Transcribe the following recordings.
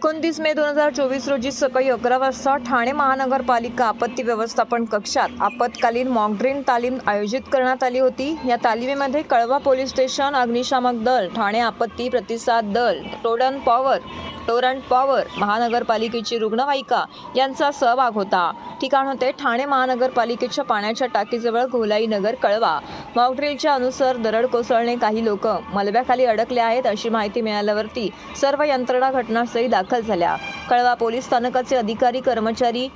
29 मे 2024 रोजी सकाळी 11 वाजता ठाणे महानगरपालिका आपत्ती व्यवस्थापन कक्षात आपत्कालीन मॉकड्रिल तालीम आयोजित करण्यात आली होती। या तालिमीमध्ये कळवा पोलीस स्टेशन, अग्निशामक दल, ठाणे आपत्ती प्रतिसाद दल, टोरंट पॉवर, महानगरपालिकेची रुग्णवाहिका यांचा सहभाग होता। ठिकाण होते ठाणे महानगरपालिकेच्या पाण्याच्या टाकीजवळ घोलाई नगर, कळवा। मॉकड्रिलच्या अनुसार दरड कोसळणे, काही लोक मलब्याखाली अडकले आहेत अशी माहिती मिळाल्यावरती सर्व यंत्रणा घटनास्थळी दाखल झाल्या। कळवा पोलीस स्थानकाचे अधिकारी, कर्मचारी,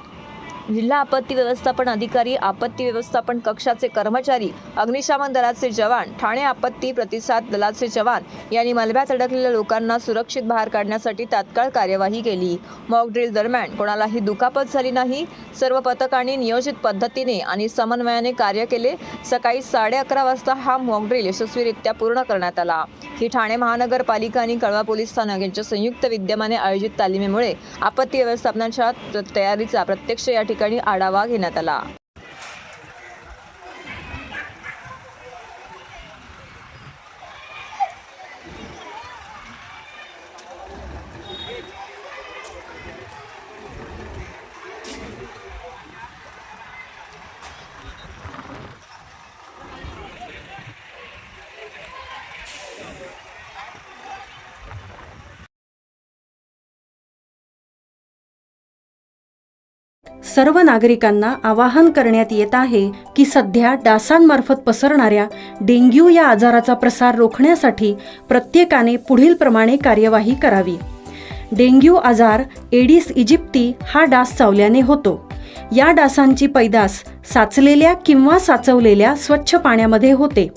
जिल्हा आपत्ती व्यवस्थापन अधिकारी, आपत्ती व्यवस्थापन कक्षाचे कर्मचारी, अग्निशामक दलाचे जवान, ठाणे आपत्ती प्रतिसाद दलाचे जवान यांनी मलब्यात अडकलेल्या लोकांना सुरक्षित बाहेर काढण्यासाठी तात्काळ कार्यवाही केली। मॉकड्रिल दरम्यान कोणालाही दुखापत झाली नाही। सर्व पथकांनी नियोजित पद्धतीने आणि समन्वयाने कार्य केले। सकाळी 11:30 वाजता हा मॉकड्रिल यशस्वीरित्या पूर्ण करण्यात आला। ही ठाणे महानगरपालिका आणि कळवा पोलीस स्थानक यांच्या संयुक्त विद्यमाने आयोजित तालिमीमुळे आपत्ती व्यवस्थापनाच्या तयारीचा प्रत्यक्ष या ठिकाणी आढावा घेण्यात आला। सर्व नागरिकांना आवाहन करण्यात येत आहे की सध्या डासांमार्फत पसरणाऱ्या डेंग्यू या आजाराचा प्रसार रोखण्यासाठी प्रत्येकाने पुढीलप्रमाणे कार्यवाही करावी। डेंग्यू आजार एडिस इजिप्ती हा डास चावल्याने होतो। या डासांची पैदास साचलेल्या किंवा साचवलेल्या स्वच्छ पाण्यामध्ये होते।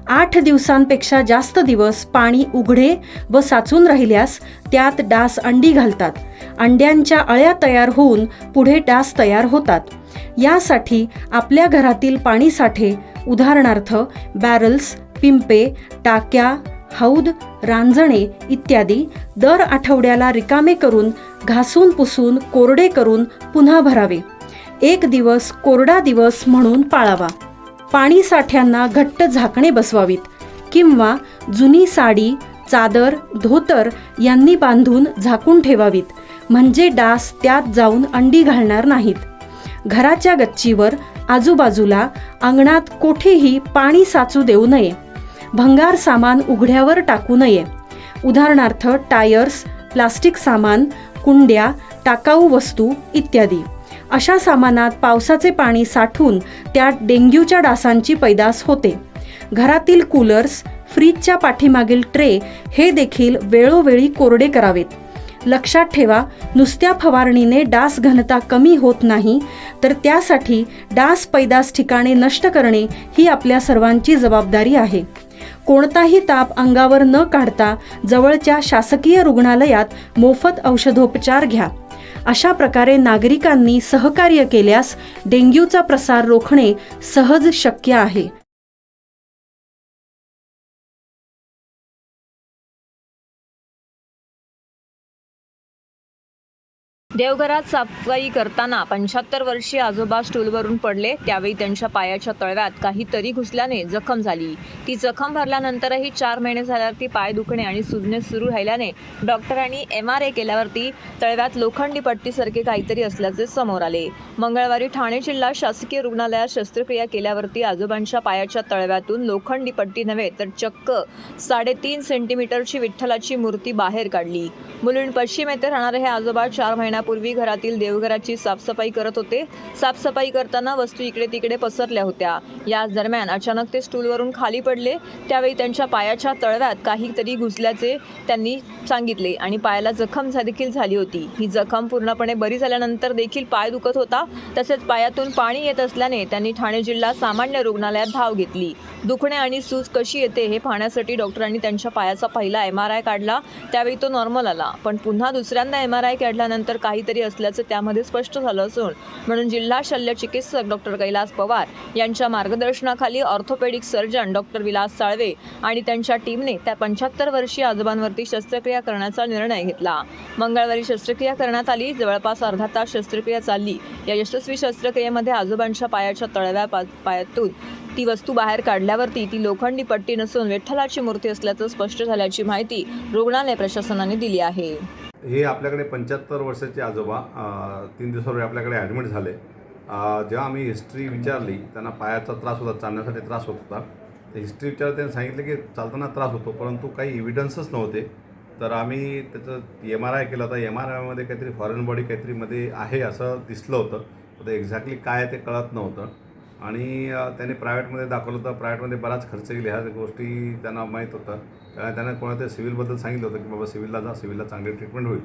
8 दिवसांपेक्षा जास्त दिवस पाणी उघडे व साचून राहिल्यास त्यात डास अंडी घालतात। अंड्यांच्या अळ्या तयार होऊन पुढे डास तयार होतात। यासाठी आपल्या घरातील पाणीसाठे, उदाहरणार्थ बॅरल्स, पिंपे, टाक्या, हौद, रांजणे इत्यादी दर आठवड्याला रिकामे करून घासून पुसून कोरडे करून पुन्हा भरावे। 1 दिवस कोरडा दिवस म्हणून पाळावा। पाणी साठ्यांना घट्ट झाकणे बसवावीत किंवा जुनी साडी, चादर, धोतर यांनी बांधून झाकून ठेवावीत, म्हणजे डास त्यात जाऊन अंडी घालणार नाहीत। घराच्या गच्चीवर, आजूबाजूला, अंगणात कोठेही पाणी साचू देऊ नये। भंगार सामान उघड्यावर टाकू नये, उदाहरणार्थ टायर्स, प्लास्टिक सामान, कुंड्या, टाकाऊ वस्तू इत्यादी। अशा सामानात पावसाचे पाणी साठून त्यात डेंग्यूच्या डासांची पैदास होते। घरातील कूलर्स, फ्रीजच्या पाठीमागील ट्रे हे देखील वेळोवेळी कोरडे करावेत। लक्षात ठेवा, नुसत्या फवारणीने डास घनता कमी होत नाही, तर त्यासाठी डास पैदास ठिकाणे नष्ट करणे ही आपल्या सर्वांची जबाबदारी आहे। कोणताही ताप अंगावर न काढता जवळच्या शासकीय रुग्णालयात मोफत औषधोपचार घ्या। अशा प्रकारे नागरिकांनी सहकार्य केल्यास डेंग्यूचा प्रसार रोखणे सहज शक्य आहे। देवघरात साफसफाई करताना 75 वर्षीय आजोबा स्टूलवरून पडले। त्यावेळी त्यांच्या पायाच्या तळव्यात काहीतरी घुसल्याने जखम झाली। ती जखम भरल्यानंतरही 4 महिने झाल्यावरती पाय दुखणे आणि सुजणे सुरू राहिल्याने डॉक्टरांनी MRI केल्यावरती तळव्यात लोखंडी पट्टीसारखे काहीतरी असल्याचे समोर आले। मंगळवारी ठाणे जिल्हा शासकीय रुग्णालयात शस्त्रक्रिया केल्यावरती आजोबांच्या पायाच्या तळव्यातून लोखंडी पट्टी नव्हे तर चक्क 3.5 सेंटीमीटरची विठ्ठलाची मूर्ती बाहेर काढली। मुलुंड पश्चिम येथे राहणारे हे आजोबा 4 महिन्यापूर्वी घरातील देवघराची साफसफाई करत होते। साफसफाई करताना वस्तू इकडे तिकडे पसरल्या होत्या। याच दरम्यान अचानक ते स्टूलवरून खाली पडले। त्यावेळी त्यांच्या पायाच्या तळव्यात काहीतरी घुसल्याचे त्यांनी सांगितले आणि पायाला जखम देखील झाली होती। ही जखम पूर्णपणे बरी झाल्यानंतर देखील पाय दुखत होता। तसेच पायातून पाणी येत असल्याने त्यांनी ठाणे जिल्हा सामान्य रुग्णालयात धाव घेतली। दुखणे आणि सूज कशी येते हे पाहण्यासाठी डॉक्टरांनी त्यांच्या पायाचा पहिला MRI काढला। त्यावेळी तो नॉर्मल आला, पण पुन्हा दुसऱ्यांदा MRI काढल्यानंतर काहीतरी असल्याचं त्यामध्ये स्पष्ट झालं असून म्हणून जिल्हा शल्य चिकित्सक डॉक्टर कैलास पवार यांच्या मार्गदर्शनाखाली orthopaedic surgeon doctor Vilas Salve आणि त्यांच्या टीमने त्या 75 वर्षीय आजोबांवरती शस्त्रक्रिया करण्याचा निर्णय घेतला। मंगळवारी शस्त्रक्रिया करण्यात आली। जवळपास अर्धा तास शस्त्रक्रिया चालली। या यशस्वी शस्त्रक्रियेमध्ये आजोबांच्या पायाच्या तळव्या पायातून ती वस्तू बाहेर काढल्यावरती ती लोखंडी पट्टी नसून विठ्ठलाची मूर्ती असल्याचं स्पष्ट झाल्याची माहिती रुग्णालय प्रशासनाने दिली आहे. हे आपल्याकडे 75 वर्षाचे आजोबा 3 दिवसापूर्वी आपल्याकडे ॲडमिट झाले. जेव्हा आम्ही हिस्ट्री विचारली, त्यांना पायाचा त्रास होता, चालण्यासाठी त्रास होत होता. तर हिस्ट्री विचारलं, त्यांनी सांगितलं की चालताना त्रास होतो, परंतु काही एव्हिडन्सच नव्हते. तर आम्ही त्याचं MRI केला होता. MRIमध्ये काहीतरी फॉरेन बॉडी काहीतरीमध्ये आहे असं दिसलं होतं. तर एक्झॅक्टली काय ते कळत नव्हतं. आणि त्यांनी प्रायव्हेटमध्ये दाखवलं होतं. प्रायव्हेटमध्ये बराच खर्च केले, ह्या गोष्टी त्यांना माहीत होतं. त्यामुळे त्यांना कोणातरी सिव्हिलबद्दल सांगितलं होतं की बाबा सिव्हिलला जा, सिव्हिलला चांगली ट्रीटमेंट होईल.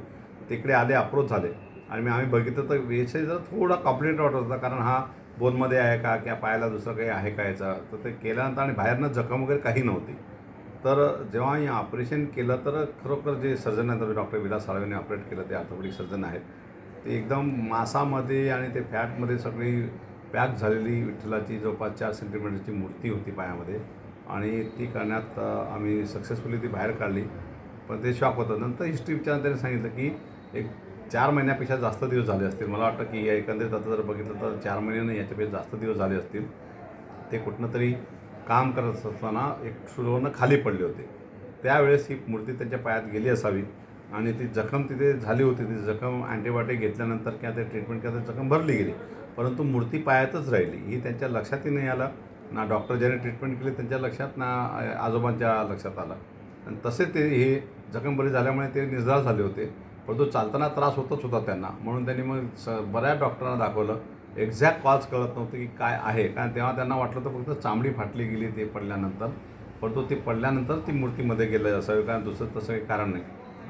तिकडे आले, अप्रोच झाले आणि आम्ही बघितलं तर विषय जर थोडा कॉम्प्लिकेटेड वाटत होता, कारण हा बोनमध्ये आहे का किंवा पायाला दुसरं काही आहे का याचा. तर ते केल्यानंतर आणि बाहेरनं जखम वगैरे काही नव्हती. तर जेव्हा आम्ही ऑपरेशन केलं तर खरोखर जे सर्जन आहेत, डॉक्टर विलास साळवेने ऑपरेट केलं, ते ऑर्थोपेडिक सर्जन आहेत, ते एकदम मांसामध्ये आणि ते फॅटमध्ये सगळी पॅक झालेली विठ्ठलाची जवळपास 4 सेंटीमीटरची मूर्ती होती पायामध्ये. आणि ती करण्यात आम्ही सक्सेसफुली ती बाहेर काढली. पण ते शॉक होतं. नंतर हिस्ट्री विचारून त्यांनी सांगितलं की एक 4 महिन्यापेक्षा जास्त दिवस झाले असतील. मला वाटतं की एकंदरीत आता जर बघितलं तर 4 महिने नाही, याच्यापेक्षा जास्त दिवस झाले असतील. ते कुठनं तरी काम करत असताना एक स्टूलवरनं खाली पडले होते. त्यावेळेस ही मूर्ती त्यांच्या पायात गेली असावी आणि ती जखम तिथे झाली होती. ती जखम अँटीबायोटिक घेतल्यानंतर किंवा ते ट्रीटमेंट केलं तर जखम भरली गेली, परंतु मूर्ती पायातच राहिली. ही त्यांच्या लक्षातही नाही आलं, ना डॉक्टर ज्याने ट्रीटमेंट केली त्यांच्या लक्षात, ना आजोबांच्या लक्षात आलं. आणि तसे ते हे जखम बरी झाल्यामुळे ते निर्धार झाले होते, परंतु चालताना त्रास होतच होता त्यांना. म्हणून त्यांनी मग बऱ्याच डॉक्टरांना दाखवलं. एक्झॅक्ट कॉज कळत नव्हतं की काय आहे, कारण तेव्हा त्यांना वाटलं तर फक्त चामडी फाटली गेली ते पडल्यानंतर, परंतु ते पडल्यानंतर ती मूर्तीमध्ये गेलं असावी, कारण दुसरं तसं काही कारण नाही.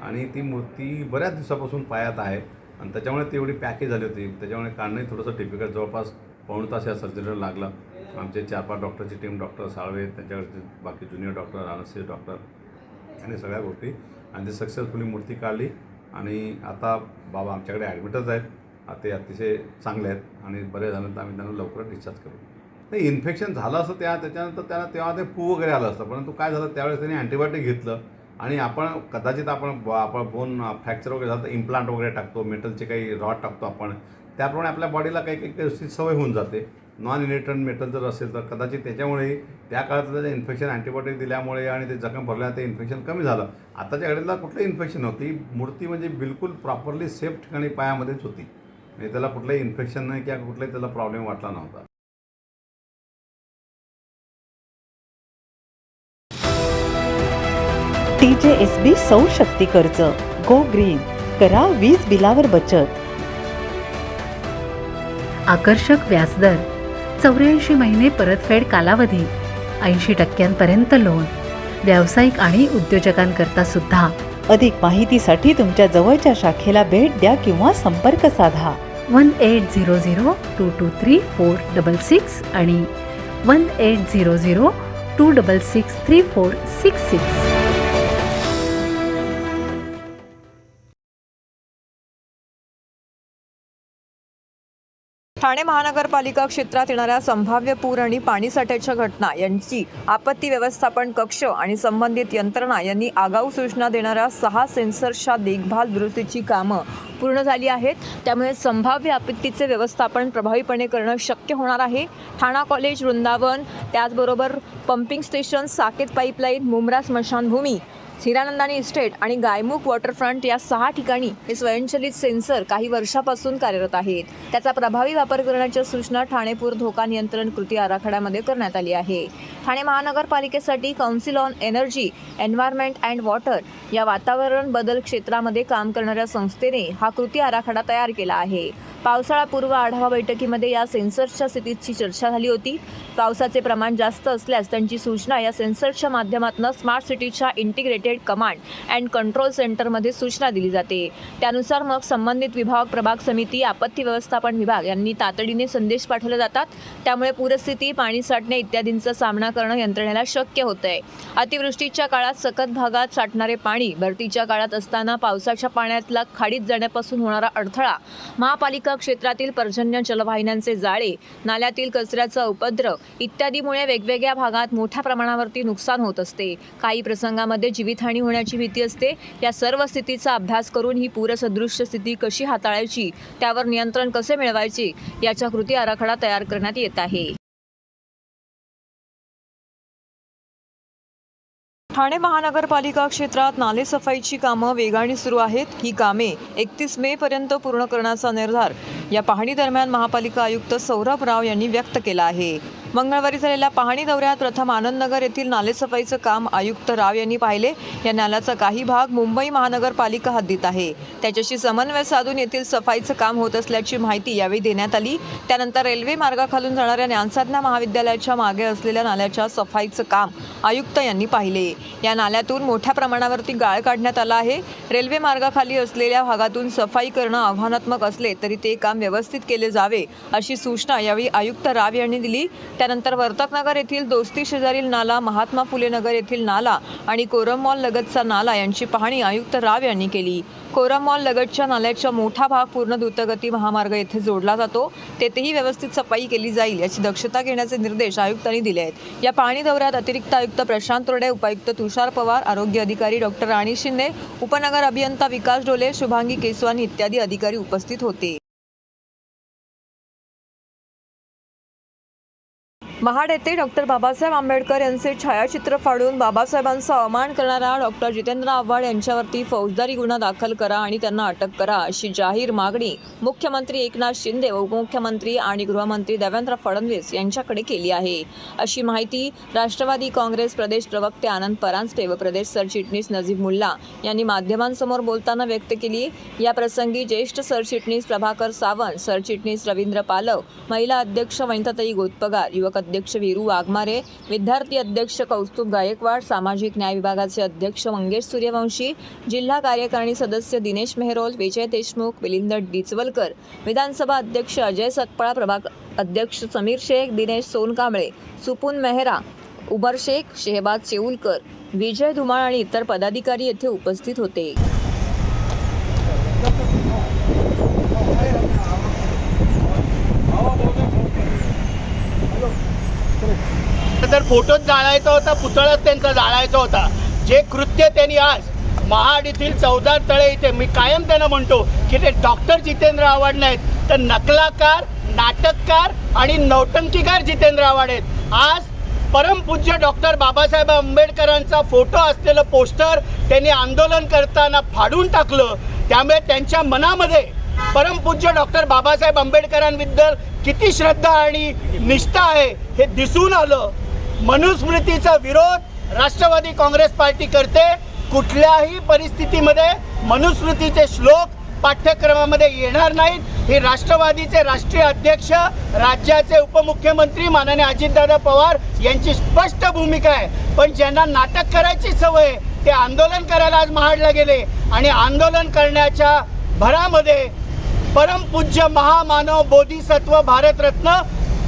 आणि ती मूर्ती बऱ्याच दिवसापासून पायात आहे आणि त्याच्यामुळे ती एवढी पॅकेज झाली होती. त्याच्यामुळे काढणंही थोडंसं डिफिकल्ट, जवळपास पाऊण तास या सर्जरीला लागला. आमचे 4-5 डॉक्टरची टीम, डॉक्टर साळवे, त्यांच्याकडचे बाकी ज्युनियर डॉक्टर, अनस्टेशिस्ट डॉक्टर, आणि सगळ्या गोष्टी, आणि ती सक्सेसफुली मूर्ती काढली. आणि आता बाबा आमच्याकडे ॲडमिटच आहेत. ते अतिशय चांगले आहेत आणि बरे झाल्यानंतर आम्ही त्यांना लवकरच डिस्चार्ज करू. ते इन्फेक्शन झालं असं त्याच्यानंतर त्यांना तेव्हा ते पू वगैरे आलं असतं, परंतु काय झालं त्यावेळेस त्यांनी अँटीबायोटिक घेतलं. आणि आपण कदाचित आपण बोन फ्रॅक्चर वगैरे झालं तर इम्प्लांट वगैरे टाकतो, मेटलचे काही रॉड टाकतो आपण, त्याप्रमाणे आपल्या बॉडीला काही काही गोष्टी सवय होऊन जाते. नॉन इरिटंट मेटल जर असेल तर कदाचित त्याच्यामुळे त्या काळात त्याचं इन्फेक्शन अँटीबायोटिक दिल्यामुळे आणि ते जखम भरल्यानं ते इन्फेक्शन कमी झालं. आताच्या घडीला कुठलं इन्फेक्शन नव्हती. मूर्ती म्हणजे बिलकुल प्रॉपरली सेफ ठिकाणी पायामध्येच होती, म्हणजे त्याला कुठलंही इन्फेक्शन नाही किंवा कुठलाही त्याला प्रॉब्लेम वाटला नव्हता. TJSB सौर शक्ती कर्ज, गो ग्रीन, करा वीज बिलावर बचत. आकर्षक व्याजदर, 84 महिने परतफेड कालावधी, 80% लोन, व्यावसायिक आणि उद्योजकांकरता सुद्धा. अधिक माहितीसाठी तुमच्या जवळच्या शाखेला भेट द्या किंवा संपर्क साधा. 1800-223-466 आणि 1800-266-3466. ठाणे महानगरपालिका क्षेत्रात येणाऱ्या संभाव्य पूर आणि पाणीसाठ्याच्या घटना यांची आपत्ती व्यवस्थापन कक्ष आणि संबंधित यंत्रणा यांनी आगाऊ सूचना देणाऱ्या 6 सेन्सर्सच्या देखभाल दुरुस्तीची कामं पूर्ण झाली आहेत. त्यामुळे संभाव्य आपत्तीचे व्यवस्थापन प्रभावीपणे करणं शक्य होणार आहे. ठाणा कॉलेज, वृंदावन, त्याचबरोबर pumping station, Saket pipeline, Mumbra स्मशानभूमी, हिरानंदानी इस्टेट आणि गायमुख वॉटरफ्रंट या 6 ठिकाणी हे स्वयंचलित सेन्सर काही वर्षापासून कार्यरत आहेत. त्याचा प्रभावी वापर करण्याच्या सूचना ठाणे पूर धोका नियंत्रण कृती आराखड्यामध्ये करण्यात आली आहे. ठाणे महानगरपालिकेसाठी council on energy, environment and water या वातावरण बदल क्षेत्रामध्ये काम करणाऱ्या संस्थेने हा कृती आराखडा तयार केला आहे. पावसाळापूर्व आढावा बैठकीमध्ये या सेन्सर्सच्या स्थितीची चर्चा झाली होती. पावसाचे प्रमाण जास्त असल्यास त्यांची सूचना या सेन्सर्सच्या माध्यमातून स्मार्ट सिटीच्या इंटिग्रेटेड कमांड अँड कंट्रोल सेंटरमध्ये सूचना दिली जाते. त्यानुसार मग संबंधित विभाग, प्रभाग समिती, आपत्ती व्यवस्थापन विभाग यांनी तातडीने संदेश पाठवले जातात. त्यामुळे पूरस्थिती, पाणी साठणे इत्यादींचा सामना करणं यंत्रणेला शक्य होतंय. अतिवृष्टीच्या काळात सकत भागात साठणारे पाणी, भरतीच्या काळात असताना पावसाच्या पाण्यातला खाडीत जाण्यापासून होणारा अडथळा, महापालिका क्षेत्रातील पर्जन्य जलवाहिन्यांचे जाळे, नाल्यातील कचऱ्याचा उपद्रव इत्यादीमुळे वेगवेगळ्या भागात मोठ्या प्रमाणावरती नुकसान होत असते. काही प्रसंगामध्ये जीवितहानी होण्याची भीती असते. या सर्व स्थितीचा अभ्यास करून ही पूरसदृश्य स्थिती कशी हाताळायची, त्यावर नियंत्रण कसे मिळवायचे याच्या कृती आराखडा तयार करण्यात येत आहे. ठाणे महानगरपालिका क्षेत्रात नालेसफाईची कामं वेगाने सुरू आहेत. ही कामे 31 मे पर्यंत पूर्ण करण्याचा निर्धार या पाहणी दरम्यान महापालिका आयुक्त सौरभ राव यांनी व्यक्त केला आहे. मंगळवारी झालेल्या पाहणी दौऱ्यात प्रथम आनंदनगर येथील नालेसफाईचं काम आयुक्त राव यांनी पाहिले. या नाल्याचा काही भाग मुंबई महानगरपालिका हद्दीत आहे. त्याच्याशी समन्वय साधून येथील सफाईचं काम होत असल्याची माहिती यावेळी देण्यात आली. त्यानंतर रेल्वे मार्गाखालून जाणाऱ्या ज्ञानसाधना महाविद्यालयाच्या मागे असलेल्या नाल्याच्या सफाईचं काम आयुक्त यांनी पाहिले. या नाल्यातून मोठ्या प्रमाणावरती गाळ काढण्यात आला आहे. रेल्वे मार्गाखाली असलेल्या भागातून सफाई करणं आव्हानात्मक असले तरी ते काम व्यवस्थित केले जावे अशी सूचना यावेळी आयुक्त राव यांनी दिली. त्यानंतर वर्तकनगर येथील दोस्ती शेजारील नाला, महात्मा फुले नगर येथील नाला आणि कोरम मॉल लगतचा नाला यांची पाहणी आयुक्त राव यांनी केली. कोरम मॉल लगतच्या नाल्याचा मोठा भाग पूर्ण द्रुतगती महामार्ग येथे जोडला जातो. तेथेही व्यवस्थित सफाई केली जाईल याची दक्षता घेण्याचे निर्देश आयुक्तांनी दिले आहेत. या पाहणी दौऱ्यात अतिरिक्त आयुक्त प्रशांत तोरडे, उपायुक्त तुषार पवार, आरोग्य अधिकारी डॉक्टर राणी शिंदे, उपनगर अभियंता विकास डोले, शुभांगी केसवानी इत्यादी अधिकारी उपस्थित होते. महाड येथे डॉक्टर बाबासाहेब आंबेडकर यांचे छायाचित्र फाडून बाबासाहेबांचा अवमान करणारा डॉक्टर जितेंद्र आव्हाड यांच्यावरती फौजदारी गुन्हा दाखल करा आणि त्यांना अटक करा अशी जाहीर मागणी मुख्यमंत्री एकनाथ शिंदे व उपमुख्यमंत्री आणि गृहमंत्री देवेंद्र फडणवीस यांच्याकडे केली आहे. अशी माहिती राष्ट्रवादी काँग्रेस प्रदेश प्रवक्ते आनंद परांजपे व प्रदेश सरचिटणीस नजीब मुल्ला यांनी माध्यमांसमोर बोलताना व्यक्त केली. या प्रसंगी ज्येष्ठ सरचिटणीस प्रभाकर सावंत, सरचिटणीस रवींद्र पालव, महिला अध्यक्ष वनिताताई गोतपगार, युवक अध्यक्ष वीरू वाघमारे, विद्यार्थी अध्यक्ष कौस्तुभ गायकवाड, सामाजिक न्याय विभागाचे अध्यक्ष मंगेश सूर्यवंशी, जिल्हा कार्यकारिणी सदस्य दिनेश मेहरोल, विजय देशमुख, मिलिंद डिचवलकर, विधानसभा अध्यक्ष अजय सकपाळ, प्रभाग अध्यक्ष समीर शेख, दिनेश सोनकांबळे, सुपून मेहरा, उमर शेख, शेहबाज चेऊलकर, विजय धुमाळ आणि इतर पदाधिकारी येथे उपस्थित होते. तर फोटोच जाळायचा होता, पुतळाच त्यांचा जाळायचा होता. जे कृत्य त्यांनी आज महाड येथील 14 तळे इथे, मी कायम त्यांना म्हणतो की ते डॉक्टर जितेंद्र आव्हाड नाहीत तर नकलाकार, नाटककार आणि नौटंकीकार जितेंद्र आव्हाड आहेत. आज परमपूज्य डॉक्टर बाबासाहेब आंबेडकरांचा फोटो असलेलं पोस्टर त्यांनी आंदोलन करताना फाडून टाकलं. त्यामुळे त्यांच्या मनामध्ये परमपूज्य डॉक्टर बाबासाहेब आंबेडकरांबद्दल किती श्रद्धा आणि निष्ठा आहे हे दिसून आलं. मनुस्मृतीचा विरोध राष्ट्रवादी काँग्रेस पार्टी करते. कुठल्याही परिस्थितीमध्ये मनुस्मृतीचे श्लोक पाठ्यक्रमामध्ये येणार नाहीत. हे राष्ट्रवादीचे राष्ट्रीय अध्यक्ष, राज्याचे उपमुख्यमंत्री माननीय अजितदादा पवार यांची स्पष्ट भूमिका आहे. पण ज्यांना नाटक करायची सवय ते आंदोलन करायला आज महाडला गेले आणि आंदोलन करण्याच्या भरामध्ये परमपूज्य महामानव बोधिसत्व भारतरत्न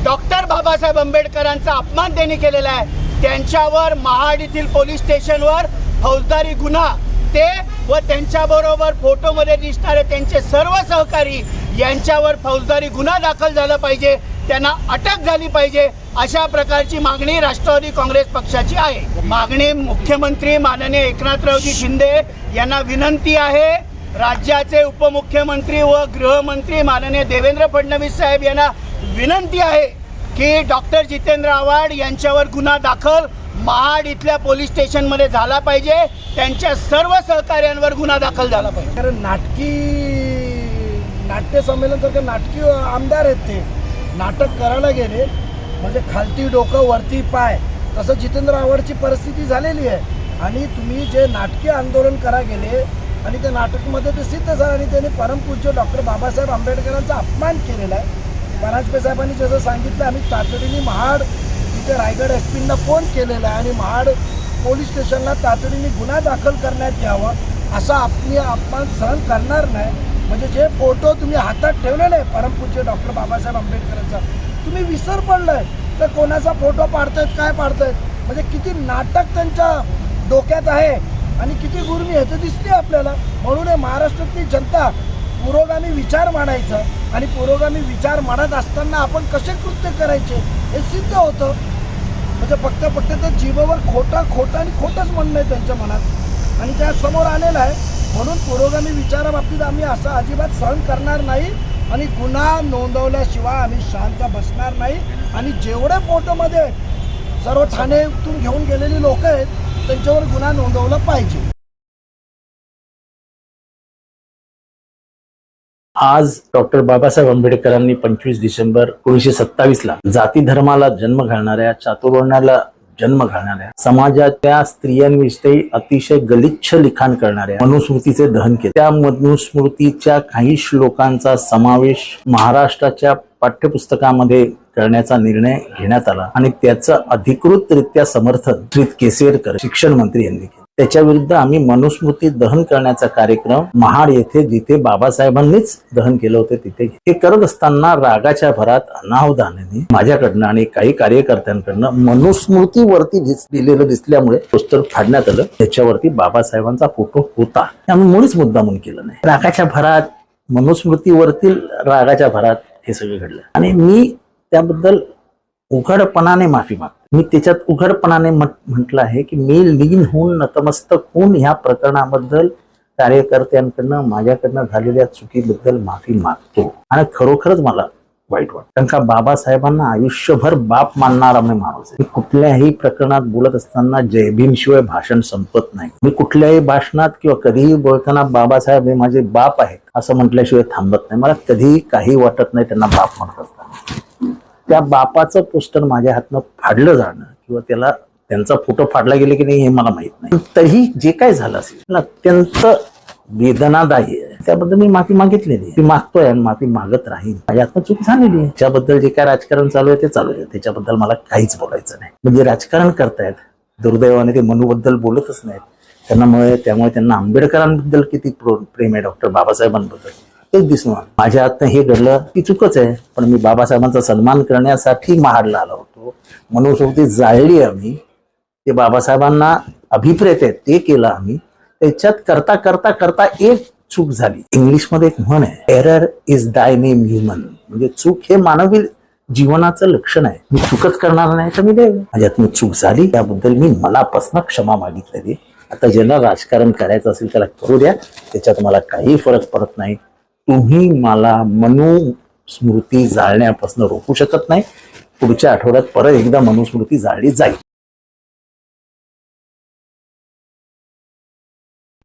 डॉक्टर बाबासाहेब आंबेडकरांचा अपमान त्यांनी केलेला आहे. त्यांच्यावर महाड येथील पोलीस स्टेशनवर फौजदारी गुन्हा, ते व त्यांच्याबरोबर फोटोमध्ये दिसणारे त्यांचे सर्व सहकारी यांच्यावर फौजदारी गुन्हा दाखल झाला पाहिजे, त्यांना अटक झाली पाहिजे, अशा प्रकारची मागणी राष्ट्रवादी काँग्रेस पक्षाची आहे. मागणी मुख्यमंत्री माननीय एकनाथरावजी शिंदे यांना विनंती आहे. राज्याचे उपमुख्यमंत्री व गृहमंत्री माननीय देवेंद्र फडणवीस साहेब यांना विनंती आहे की डॉक्टर जितेंद्र आव्हाड यांच्यावर गुन्हा दाखल महाड इथल्या पोलीस स्टेशनमध्ये झाला पाहिजे. त्यांच्या सर्व सहकार्यांवर गुन्हा दाखल झाला पाहिजे. कारण नाट्य संमेलनासारखे नाटकी आमदार आहेत. ते नाटक करायला गेले म्हणजे खालती डोकं वरती पाय, तसं जितेंद्र आव्हाडची परिस्थिती झालेली आहे. आणि तुम्ही जे नाटकी आंदोलन करा गेले आणि त्या नाटकमध्ये ते सिद्ध झालं आणि त्यांनी परमपूज्य डॉक्टर बाबासाहेब आंबेडकरांचा अपमान केलेला आहे. परांजपे साहेबांनी जसं सांगितलं, आम्ही तातडीने महाड इथे रायगड एसपींना फोन केलेला आहे आणि महाड पोलीस स्टेशनला तातडीने गुन्हा दाखल करण्यात यावं असा अपमान सहन करणार नाही. म्हणजे जे फोटो तुम्ही हातात ठेवलेले आहे परमपूज्य डॉक्टर बाबासाहेब आंबेडकरांचा, तुम्ही विसर पडलाय तर कोणाचा फोटो पाडतायत, काय पाडतायत, म्हणजे किती नाटक त्यांच्या डोक्यात आहे आणि किती गुर्मी आहे ते दिसते आपल्याला. म्हणून महाराष्ट्रातली जनता पुरोगामी विचार मांडायचं आणि पुरोगामी विचार मांडत असताना आपण कसे कृत्य करायचे हे सिद्ध होतं. म्हणजे फक्त त्या जीवावर खोटं आणि खोटंच म्हणणं आहे त्यांच्या मनात आणि त्या समोर आलेलं आहे. म्हणून पुरोगामी विचाराबाबतीत आम्ही असं अजिबात सहन करणार नाही आणि गुन्हा नोंदवल्याशिवाय आम्ही शांत बसणार नाही. आणि जेवढे फोटोमध्ये सर्व ठाणेतून घेऊन गेलेली लोक आहेत त्यांच्यावर गुन्हा नोंदवला पाहिजे. आज डॉक्टर बाबासाहेब आंबेडकरांनी 25 डिसेंबर 1927ला जाती धर्माला जन्म घालणाऱ्या, चातुर्वर्ण्याला जन्म घालणाऱ्या, समाजाच्या स्त्रियांविषयी अतिशय गलिच्छ लिखाण करणाऱ्या मनुस्मृतीचे दहन केले. त्या मनुस्मृतीच्या काही श्लोकांचा समावेश महाराष्ट्राच्या पाठ्यपुस्तकामध्ये करण्याचा निर्णय घेण्यात आला आणि त्याचं अधिकृतरित्या समर्थन श्री केसरकर शिक्षण मंत्री यांनी केले. त्याच्या विरुद्ध आम्ही मनुस्मृती दहन करण्याचा कार्यक्रम महाड येथे, जिथे बाबासाहेबांनीच दहन केलं होतं, तिथे हे करत असताना रागाच्या भरात अनावधानाने माझ्याकडनं आणि काही कार्यकर्त्यांकडनं मनुस्मृतीवरती दिलेलं दिसल्यामुळे पोस्टर फाडण्यात आलं. त्याच्यावरती बाबासाहेबांचा फोटो होता. आम्ही मुळीच मुद्दामून केलं नाही. रागाच्या भरात, मनुस्मृतीवरतील रागाच्या भरात हे सगळं घडलं आणि मी त्याबद्दल उघडपणाने माफी मागतो. मी त्याच्यात उघडपणाने म्हटलं आहे की मी लीन होऊन, नतमस्तक होऊन ह्या प्रकरणाबद्दल कार्यकर्त्यांकडनं माझ्याकडनं झालेल्या चुकीबद्दल माफी मागतो. आणि खरोखरच मला वाईट वाटतं, कारण का बाबासाहेबांना आयुष्यभर बाप मानणारा मी माणूस आहे. मी कुठल्याही प्रकरणात बोलत असताना जय भीम शिवाय भाषण संपत नाही. मी कुठल्याही भाषणात किंवा कधीही बोलताना बाबासाहेब हे माझे बाप आहेत असं म्हटल्याशिवाय थांबत नाही. मला कधीही काही वाटत नाही त्यांना बाप म्हणत असताना. त्या बापाचं पोस्टर माझ्या हातनं फाडलं जाणं किंवा त्यांचा फोटो फाडला गेले की नाही हे मला माहित नाही. तरीही जे काय झालं असेल अत्यंत वेदनादायी आहे. त्याबद्दल मी माफी मागितलेली आहे. मी मागतोय आणि माफी मागत राहील. माझ्या हातनं चूक झालेली आहे. त्याबद्दल जे काय राजकारण चालू आहे ते चालू आहे. त्याच्याबद्दल मला काहीच बोलायचं नाही. म्हणजे राजकारण करतायत, दुर्दैवाने ते मनूबद्दल बोलतच नाहीत. त्यामुळे त्यांना आंबेडकरांबद्दल किती प्रेम आहे, डॉक्टर बाबासाहेबांबद्दल तेच दिसून आलं. माझ्या हातनं हे घडलं ती चूकच आहे, पण मी बाबासाहेबांचा सन्मान करण्यासाठी महाडला आलो होतो. मनुस्मृती जाळली आम्ही, ते बाबासाहेबांना अभिप्रेत आहे ते केलं आम्ही. त्याच्यात करता करता करता एक चूक झाली. इंग्लिशमध्ये एक म्हण आहे, एरर इज दाय नेम ह्युमन. म्हणजे चूक हे मानवी जीवनाचं लक्षण आहे. मी चूकच करणार नाही तर मी देव. माझ्यातून चूक झाली, त्याबद्दल मी मनापासून क्षमा मागितलेली. आता ज्याला राजकारण करायचं असेल त्याला करू द्या, त्याच्यात मला काही फरक पडत नाही. तुम्ही मला मनुस्मृती जाळण्यापासून रोखू शकत नाही. पुढच्या आठवड्यात परत एकदा मनुस्मृती जाळली जाईल.